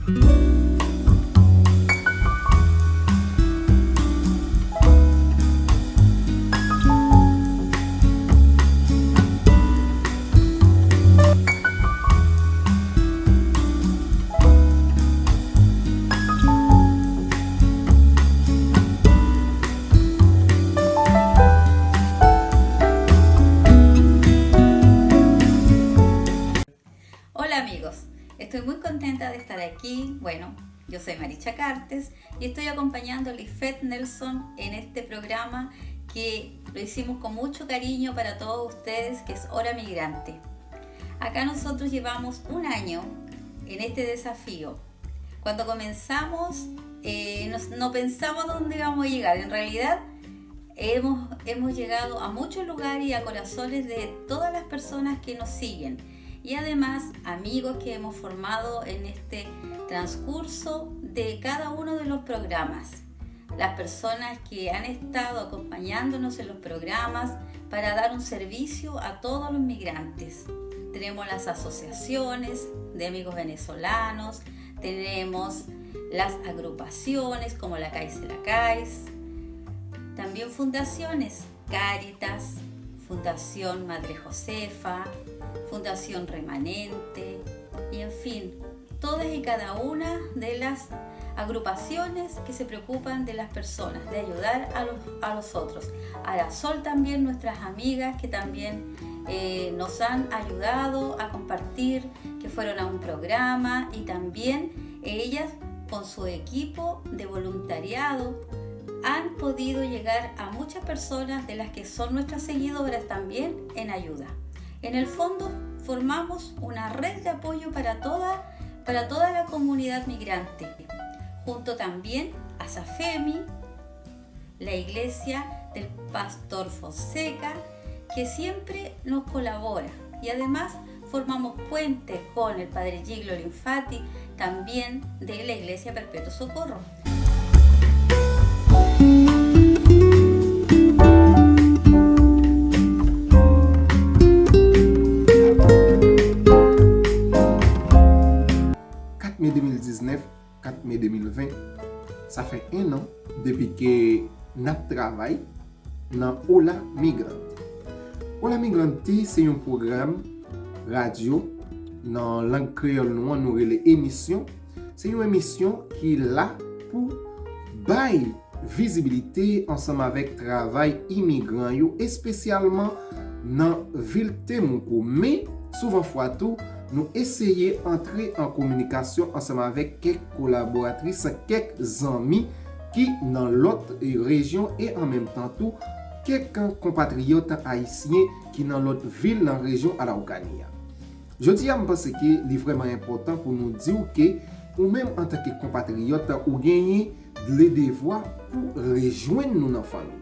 Hola amigos, estoy muy contenta de estar aquí. Bueno, yo soy Maricha Cartes y estoy acompañando a Lisbeth Nelson en este programa que lo hicimos con mucho cariño para todos ustedes, que es Hora Migrante. Acá nosotros llevamos un año en este desafío. Cuando comenzamos no pensamos dónde íbamos a llegar. En realidad hemos llegado a muchos lugares y a corazones de todas las personas que nos siguen. Y además amigos que hemos formado en este transcurso de cada uno de los programas. Las personas que han estado acompañándonos en los programas para dar un servicio a todos los migrantes. Tenemos las asociaciones de amigos venezolanos, tenemos las agrupaciones como la CAIS y la CAIS, también fundaciones, Cáritas, Fundación Madre Josefa, Fundación Remanente y en fin, todas y cada una de las agrupaciones que se preocupan de las personas, de ayudar a los otros. Arasol también, nuestras amigas que también nos han ayudado a compartir, que fueron a un programa y también ellas con su equipo de voluntariado han podido llegar a muchas personas de las que son nuestras seguidoras también en ayuda. En el fondo formamos una red de apoyo para toda la comunidad migrante, junto también a SAFEMI, la iglesia del Pastor Fonseca, que siempre nos colabora, y además formamos puente con el Padre Giglio Linfati, también de la Iglesia Perpetuo Socorro. Mai 2019, 4 mai 2020, ça fait un an depuis que nous travaillons dans Ola Migrante. Ola Migrante, c'est un programme radio dans la langue créole nous relève émission. C'est une émission qui est là pour bailler visibilité ensemble avec travail immigrant et spécialement dans ville Temuco. Mais souvent fois tout nous essayons d'entrer en communication ensemble avec quelques collaboratrices, quelques amis qui dans l'autre région et en même temps tout quelques compatriotes haïtiens qui dans l'autre ville, dans la région Araucanie. Je dis à me penser que c'est vraiment important pour nous dire que ou même en tant que compatriotes ou gagner les devoirs pour rejoindre nous dans la famille.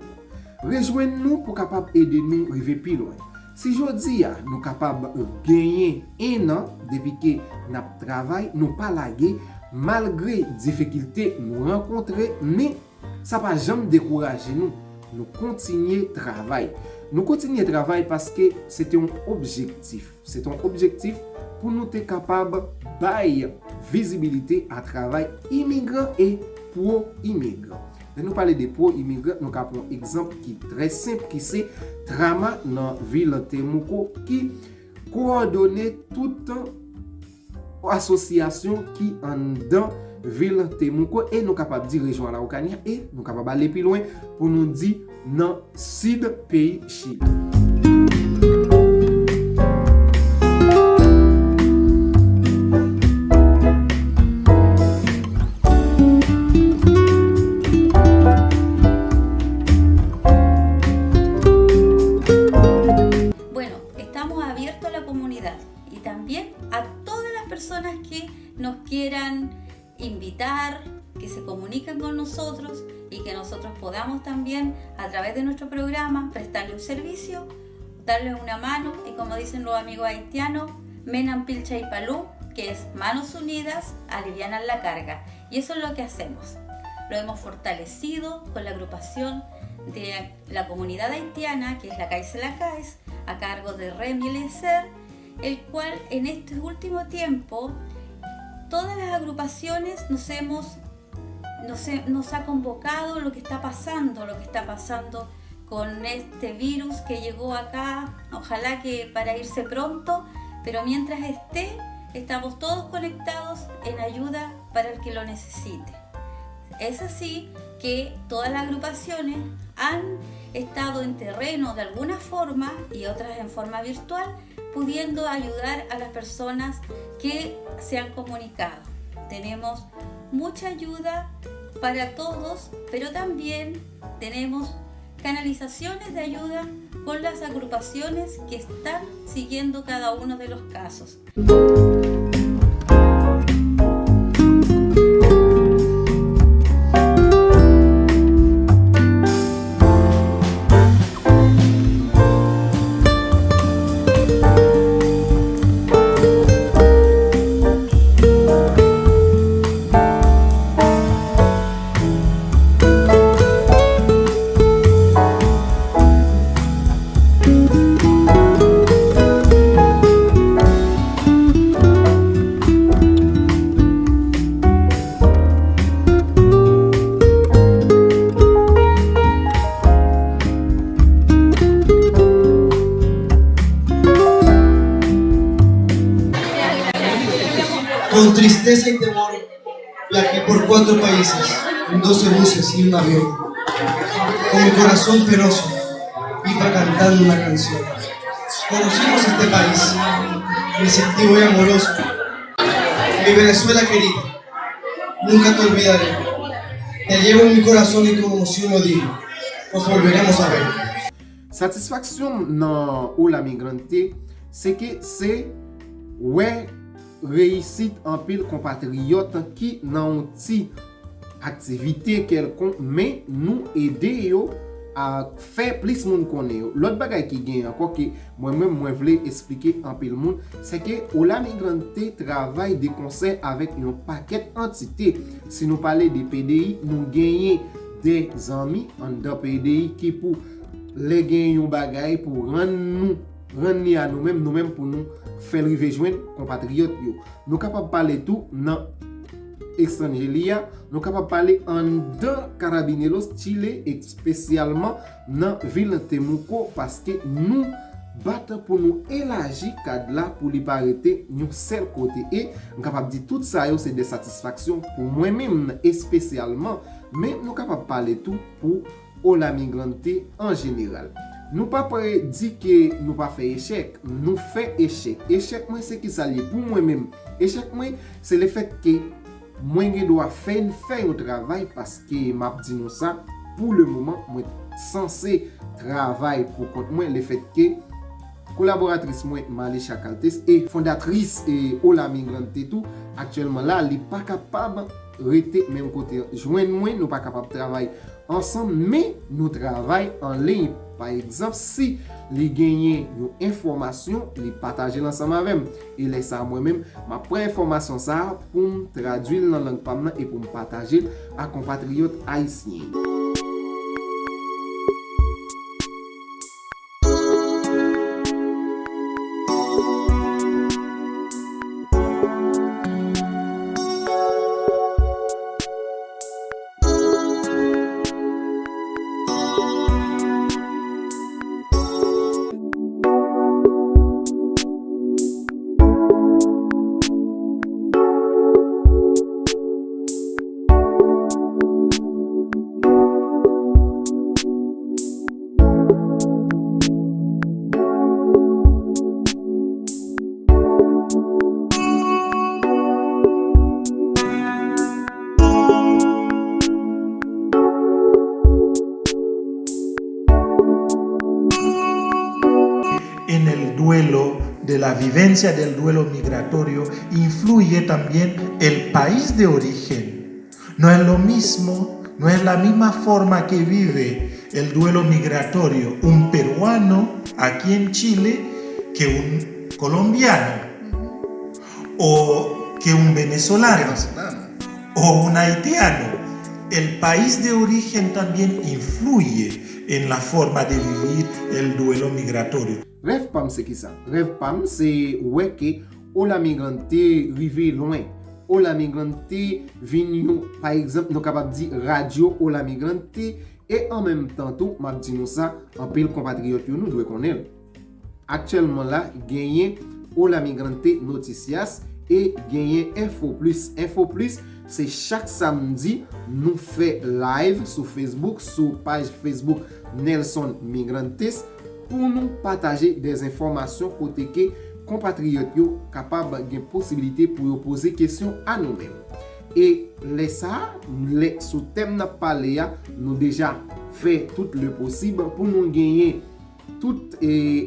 Rejoindre nous pour capable aider nous arriver plus loin. Si je dis nous capables de gagner un an depuis que nous travaillons, nous pas laguer malgré difficultés nous rencontrer, mais ça va jamais décourager nous. Nous continuer travail. Nous continuer travail parce que c'est un objectif. C'est un objectif pour nous être capables de bailler visibilité à travail immigrant et pro-immigrant. Quand nous parlons de pro-immigrants, nous avons un exemple qui est très simple, qui c'est Trama dans la ville de Temuco, qui coordonne toute association qui est dans la ville de Temuco et nous sommes capables de dire région Araucanie et nous sommes capables d'aller plus loin pour nous dire dans le sud pays Chili. Nos quieran invitar, que se comuniquen con nosotros y que nosotros podamos también a través de nuestro programa prestarle un servicio, darle una mano y como dicen los amigos haitianos, Menan Pilcha y Palú, que es manos unidas alivianan la carga, y eso es lo que hacemos. Lo hemos fortalecido con la agrupación de la comunidad haitiana, que es la CAIS la CAIS, a cargo de Remy Eliezer, el cual en este último tiempo todas las agrupaciones nos ha convocado lo que está pasando con este virus que llegó acá, ojalá que para irse pronto, pero mientras esté, estamos todos conectados en ayuda para el que lo necesite. Es así que todas las agrupaciones han estado en terreno de alguna forma y otras en forma virtual, pudiendo ayudar a las personas que se han comunicado. Tenemos mucha ayuda para todos, pero también tenemos canalizaciones de ayuda con las agrupaciones que están siguiendo cada uno de los casos. Con tristeza y temor viajé por 4 países, en 12 buses y un avión. Con mi corazón penoso, iba cantando una canción. Conocimos este país, receptivo y amoroso. Mi Venezuela querida, nunca te olvidaré. Te llevo en mi corazón y con emoción lo digo. Nos volveremos a ver. Satisfaction dans Ola Migrante, c'est que c'est ouais réussite en pile compatriote qui nan ti activité quelconque mais nous aider yo à faire plus moun connaît yo. L'autre bagay qui gagne encore que moi-même moi voulais expliquer en pile moun, c'est que Ola Migrante travaille des concerts avec un paquet d'entités. Si nous parler des PDI, nous gagnons des amis en dans PDI qui pour les gagner un bagay pour rendre à nous-mêmes pour nous faire rejoindre compatriotes yo. Nous capable parler tout dans étranger, nous capable parler en dans Carabineros Chile et spécialement dans ville Temuco parce que nous battons pour nous élargir cadre là pour lui arrêter nous seul côté et nous capable dire tout ça yo c'est des satisfactions pour moi-même et spécialement mais nous capable parler tout pour Ola Migrante en général. Nous pas dire que nous pas fait échec, nous fait échec. Échec moi c'est qui ça lié pour moi-même. Échec moi c'est le fait que moi je dois faire un travail parce que m'a dit nous ça pour le moment moi censé travailler pour compte moi le fait que collaboratrice moi Malicha Caltes et fondatrice et Ola Migrante tout actuellement là elle pas capable rester même côté joindre moi nous pas capable travailler ensemble mais nous travaillons en ligne. Par exemple, si les gagnent une information, les partager ensemble avec moi. Et laisse ça moi-même, ma première information ça pour me traduire dans la langue parlante et pour me partager à compatriotes haïtiens. En el duelo, de la vivencia del duelo migratorio, influye también el país de origen. No es lo mismo, no es la misma forma que vive el duelo migratorio un peruano aquí en Chile que un colombiano o que un venezolano o un haitiano. El país de origen también influye en la forma de vivir el duelo migratorio. Rêve PAM c'est qui ça? Rêve PAM c'est ouais que Ola Migrante rive loin. Ola Migrante vin yon, par exemple, nou kapab di Radio Ola Migrante, et en même temps tout, m'a dit nous ça, en pile compatriote nous doit connaître. Actuellement là, gagné Ola Migrante Noticias et gagné Info Plus. Info Plus, c'est chaque samedi, nous fait live sur Facebook, sur page Facebook Nelson Migrantes, pour nous partager des informations côté que compatriotes yo capable de possibilité pour poser questions à nous-mêmes. Et les ça, les sous thème n'a parlé, nous déjà fait tout le possible pour nous gagner toute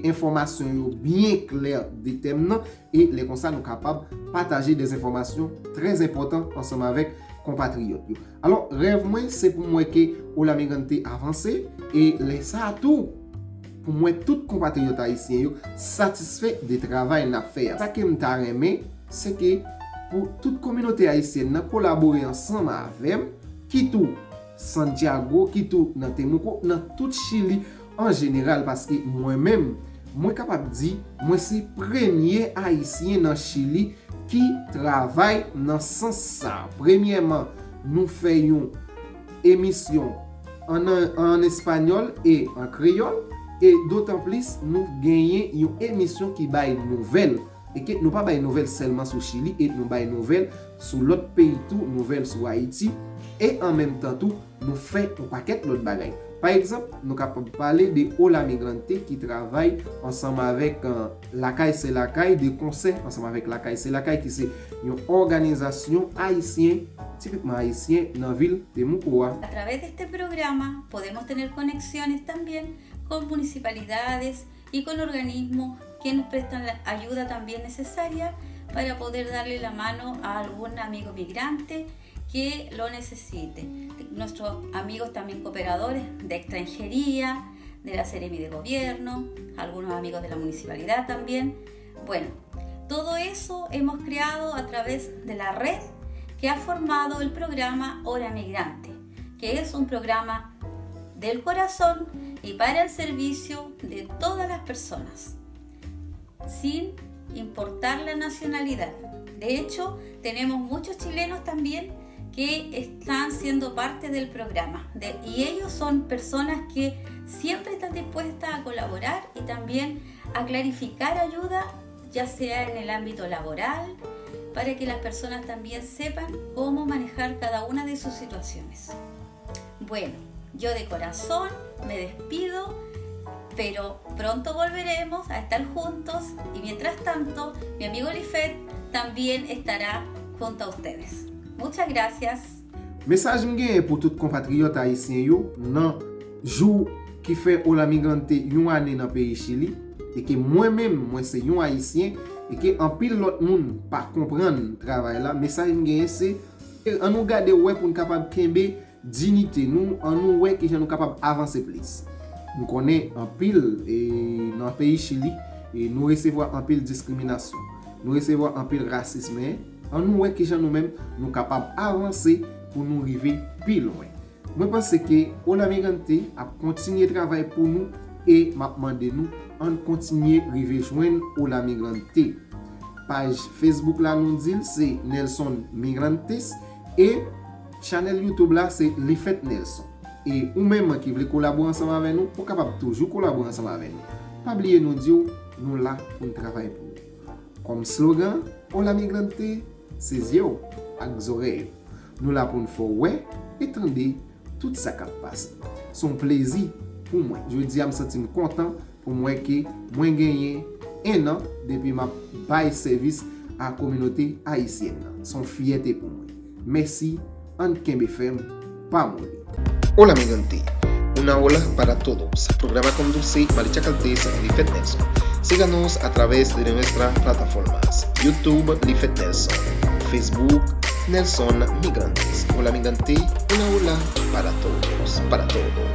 information bien claire des thèmes et les comme ça nous capables partager des informations très importantes ensemble avec compatriotes. Alors rêve moi c'est pour moi que Ola Migrante avancé et les ça tout pour moi tout compatriote haïtien satisfait du travail n'a fait. Ça que m'ta aimé c'est que pour toute communauté haïtienne collaborer ensemble avec qui tout Santiago, qui tout dans Temuco, dans tout Chili en général parce que moi-même moi capable dire moi c'est premier haïtien dans Chili qui travaille dans ce sens ça. Premièrement, nous faisons émission en espagnol et en créole et d'autant plus nous gagnons une émission qui baille nouvelle et que nous pas baille nouvelle seulement sur Chili et nous baille nouvelle sur l'autre pays tout, nouvelle sur Haïti et en même temps tout nous fait un paquet d'autres bagages. Par exemple, nous capable parler de Ola Migrante qui travaille ensemble avec Lakay c'est Lakay, des conseils ensemble avec Lakay c'est Lakay qui c'est une organisation haïtienne, typiquement haïtienne dans la ville de Mucoa. A través de este programa podemos tener conexiones también con municipalidades y con organismos que nos prestan la ayuda también necesaria para poder darle la mano a algún amigo migrante que lo necesite. Nuestros amigos también cooperadores de extranjería, de la Seremi de Gobierno, algunos amigos de la municipalidad también. Bueno, todo eso hemos creado a través de la red que ha formado el programa Hora Migrante, que es un programa del corazón y para el servicio de todas las personas, sin importar la nacionalidad. De hecho, tenemos muchos chilenos también que están siendo parte del programa y ellos son personas que siempre están dispuestas a colaborar y también a clarificar ayuda, ya sea en el ámbito laboral, para que las personas también sepan cómo manejar cada una de sus situaciones. Bueno, yo de corazón me despido, pero pronto volveremos a estar juntos y mientras tanto mi amigo Lifet también estará junto a ustedes. Muchas gracias. Message m'gen pour tout compatriote haïtien yo nan jou qui fait Ola Migrante yon année dans pays Chili et que moi-même moi c'est yon haïtien et que en pile l'autre monde pas comprendre travail là. Message m'gen c'est on nous garder ouais pour nous capable kembe dignité nous en nous ouais que nous capable avancer plus. Nous connaît en pile et dans pays Chili et nous recevoir en pile discrimination. Nous recevoir en pile racisme. En nous ouais que nous-mêmes nous capable avancer pour nous arriver plus loin. Moi pense que Ola Migrante a continuer travail pour nous et m'a demandé nous en continuer arriver joindre Ola Migrante. Page Facebook là nous dit c'est Nelson Migrantes et channel YouTube là c'est Lifet Nelson. Et ou même qui veut collaborer ensemble avec nous, pour capable toujours collaborer ensemble avec nous. Pas oublier nous dire nous là pour travailler pour nous. Comme slogan Ola Migrante c'est yeux avec oreilles. Nous là pour nous faire ouais et tendre tout ça qui passe. Son plaisir pour moi. Je dis à me sentir content pour moi que moi gagné un an depuis ma bail service à la communauté haïtienne. Son fierté pour moi. Merci en Kembe FM pas mourir. Hola Migrante, una ola para todos. Programa conduce Maricha Calteza y Lifet Nelson. Síganos a través de nuestras plataformas YouTube Lifet Nelson, Facebook Nelson Migrantes. Hola Migrante, una ola para todos, para todo.